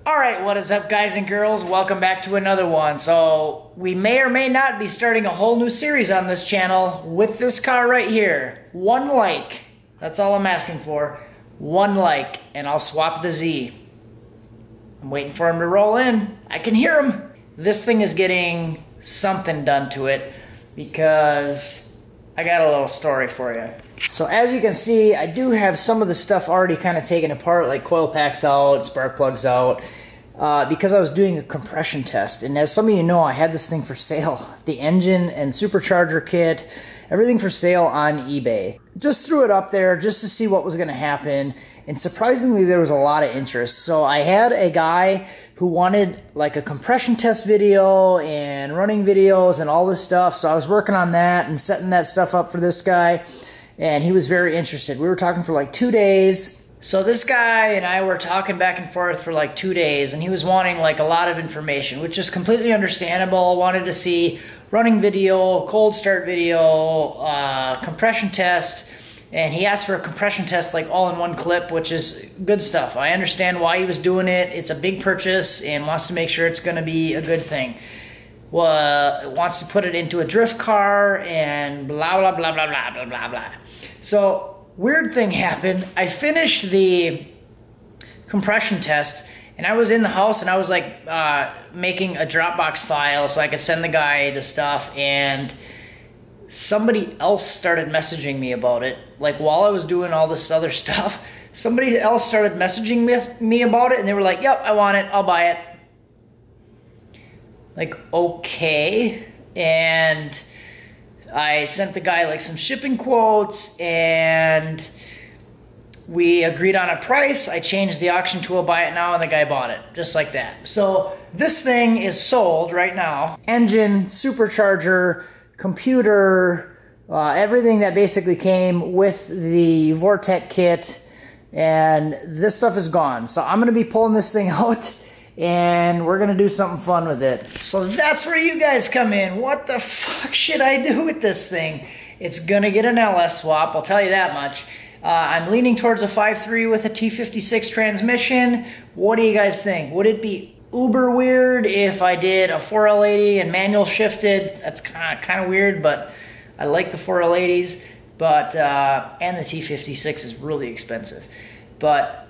Alright, what is up guys and girls? Welcome back to another one. So, we may or may not be starting a whole new series on this channel with this car right here. 1 like. That's all I'm asking for. 1 like, and I'll swap the Z. I'm waiting for him to roll in. I can hear him. This thing is getting something done to it because I got a little story for you. So as you can see, I do have some of the stuff already kind of taken apart, like coil packs out, spark plugs out, because I was doing a compression test. And as some of you know, I had this thing for sale. The engine and supercharger kit, everything for sale on eBay. Just threw it up there just to see what was going to happen. And surprisingly, there was a lot of interest. So I had a guy who wanted like a compression test video and running videos and all this stuff. So I was working on that and setting that stuff up for this guy. And he was very interested. We were talking for like 2 days. So this guy and I were talking back and forth for like 2 days, and he was wanting like a lot of information, which is completely understandable. Wanted to see running video, cold start video, compression test, and he asked for a compression test like all in one clip, which is good stuff. I understand why he was doing it. It's a big purchase and wants to make sure it's gonna be a good thing. Wants to put it into a drift car and blah, blah, blah, blah, blah, blah, blah, blah. So, weird thing happened. I finished the compression test, and I was in the house, and I was like making a Dropbox file so I could send the guy the stuff, and somebody else started messaging me about it. Like, while I was doing all this other stuff, somebody else started messaging me about it, and they were like, yep, I want it, I'll buy it. Like, okay, and I sent the guy like some shipping quotes, and we agreed on a price. I changed the auction tool, buy it now, and the guy bought it, just like that. So this thing is sold right now. Engine, supercharger, computer, everything that basically came with the Vortec kit, and this stuff is gone. So I'm gonna be pulling this thing out, and we're gonna do something fun with it. So that's where you guys come in. What the fuck should I do with this thing? It's gonna get an LS swap, I'll tell you that much. I'm leaning towards a 5.3 with a T56 transmission. What do you guys think? Would it be uber weird if I did a 4L80 and manual shifted? That's kind of weird, but I like the 4L80s. But and the T56 is really expensive. But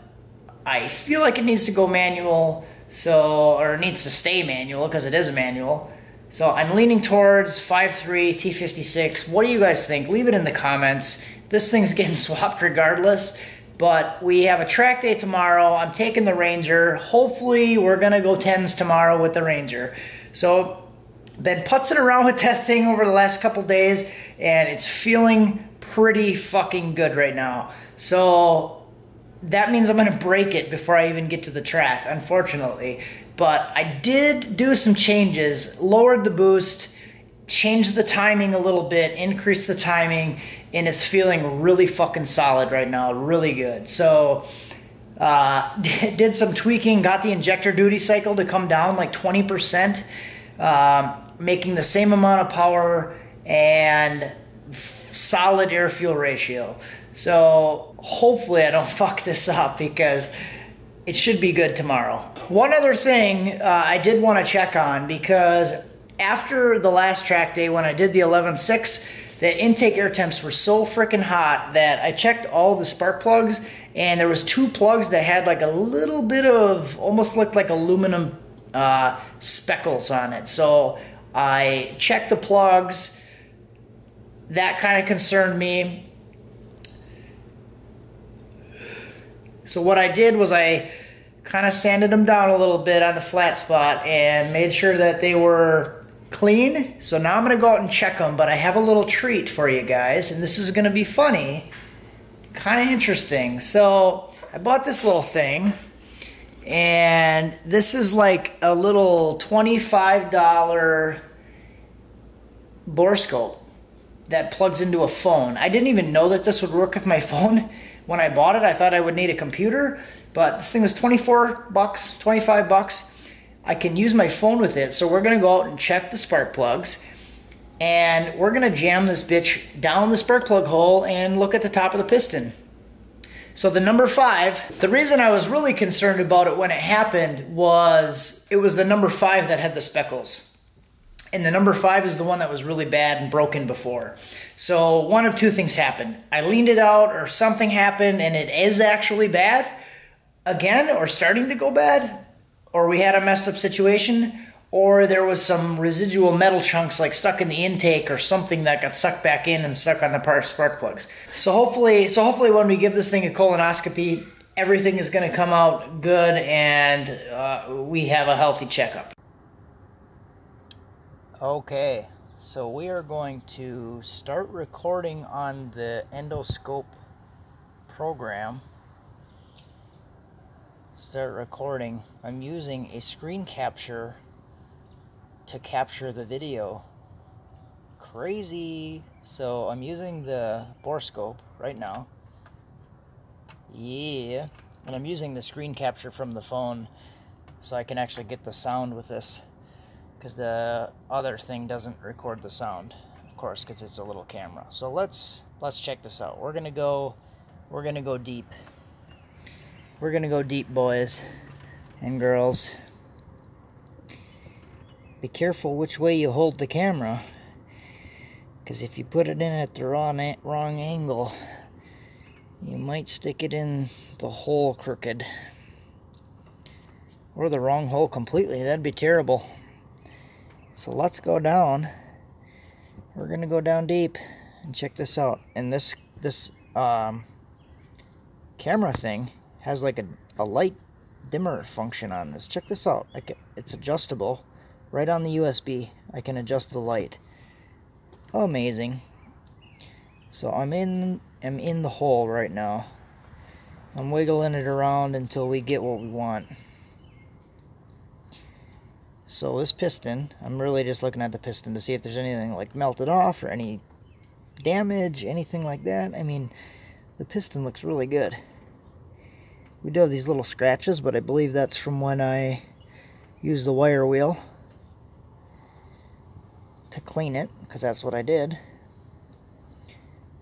I feel like it needs to go manual. Or it needs to stay manual because it is a manual. So I'm leaning towards 5.3 T56. What do you guys think? Leave it in the comments. This thing's getting swapped regardless, but we have a track day tomorrow. I'm taking the Ranger. Hopefully we're gonna go 10s tomorrow with the Ranger. So been putzing around with that thing over the last couple days, and it's feeling pretty fucking good right now. So that means I'm gonna break it before I even get to the track, unfortunately. But I did do some changes, lowered the boost, changed the timing a little bit, increased the timing, and it's feeling really fucking solid right now, really good. So, did some tweaking, got the injector duty cycle to come down like 20%, making the same amount of power and solid air-fuel ratio. So hopefully I don't fuck this up because it should be good tomorrow. One other thing I did want to check on, because after the last track day when I did the 11.6, the intake air temps were so freaking hot that I checked all the spark plugs, and there was 2 plugs that had like a little bit of, almost looked like aluminum speckles on it. So I checked the plugs. That kind of concerned me. So what I did was I kind of sanded them down a little bit on the flat spot and made sure that they were clean. So now I'm going to go out and check them, but I have a little treat for you guys, and this is going to be funny, kind of interesting. So I bought this little thing, and this is like a little $25 borescope that plugs into a phone. I didn't even know that this would work with my phone. When I bought it, I thought I would need a computer, but this thing was 24 bucks, 25 bucks. I can use my phone with it, so we're gonna go out and check the spark plugs, and we're gonna jam this bitch down the spark plug hole and look at the top of the piston. So the number 5, the reason I was really concerned about it when it happened was it was the number 5 that had the speckles. And the number 5 is the one that was really bad and broken before. So one of two things happened. I leaned it out or something happened and it is actually bad again or starting to go bad. Or we had a messed up situation. Or there was some residual metal chunks like stuck in the intake or something that got sucked back in and stuck on the spark plugs. So hopefully when we give this thing a colonoscopy, everything is going to come out good and we have a healthy checkup. Okay, so we are going to start recording on the endoscope program. Start recording. I'm using a screen capture to capture the video. Crazy. So I'm using the borescope right now. Yeah. And I'm using the screen capture from the phone so I can actually get the sound with this, because the other thing doesn't record the sound, of course, because it's a little camera. So let's check this out. We're gonna go deep. We're gonna go deep, boys and girls. Be careful which way you hold the camera, because if you put it in at the wrong angle, you might stick it in the hole crooked, or the wrong hole completely. That'd be terrible. So let's go down. We're gonna go down deep and check this out. And this camera thing has like a light dimmer function on this. Check this out. It's adjustable right on the USB. I can adjust the light. Amazing. So I'm in the hole right now. I'm wiggling it around until we get what we want. So this piston, I'm really just looking at the piston to see if there's anything like melted off or any damage, anything like that. I mean, the piston looks really good. We do have these little scratches, but I believe that's from when I used the wire wheel to clean it, because that's what I did.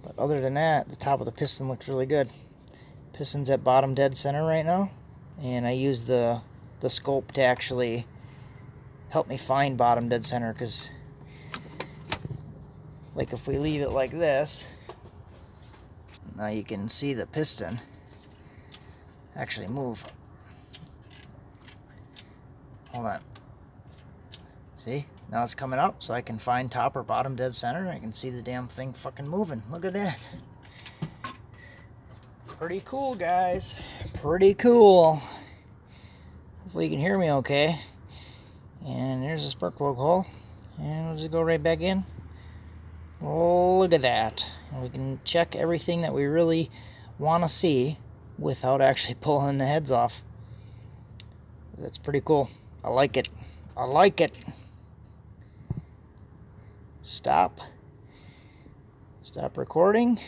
But other than that, the top of the piston looks really good. Piston's at bottom dead center right now, and I used the scope to actually help me find bottom dead center, because like if we leave it like this, now you can see the piston actually move. Hold on. See? Now it's coming up, so I can find top or bottom dead center. I can see the damn thing fucking moving. Look at that. Pretty cool, guys. Pretty cool. Hopefully you can hear me okay. And there's a spark plug hole. And we'll just go right back in. Oh, look at that. And we can check everything that we really want to see without actually pulling the heads off. That's pretty cool. I like it. I like it. Stop. Stop recording.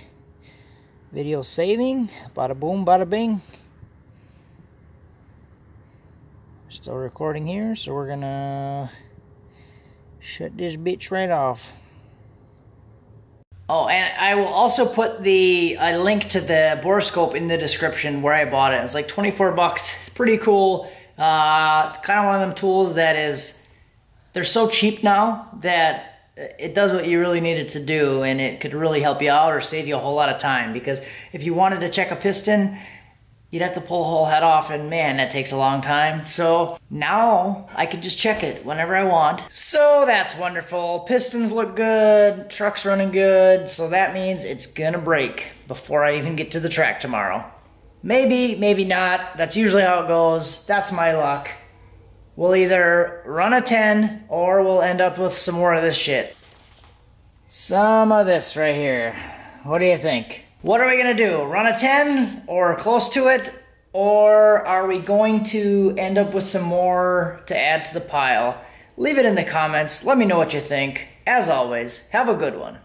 Video saving. Bada boom, bada bing. Still recording here, so we're gonna shut this bitch right off. Oh, and I will also put a link to the borescope in the description where I bought it. It's like 24 bucks. It's pretty cool. Kind of one of them tools that they're so cheap now that it does what you really need it to do, and it could really help you out or save you a whole lot of time, because if you wanted to check a piston, you'd have to pull the whole head off, and man, that takes a long time. So now I can just check it whenever I want. So that's wonderful. Pistons look good, truck's running good, so that means it's gonna break before I even get to the track tomorrow. Maybe, maybe not. That's usually how it goes. That's my luck. We'll either run a 10 or we'll end up with some more of this shit. Some of this right here. What do you think? What are we gonna do? Run a 10 or close to it? Or are we going to end up with some more to add to the pile? Leave it in the comments. Let me know what you think. As always, have a good one.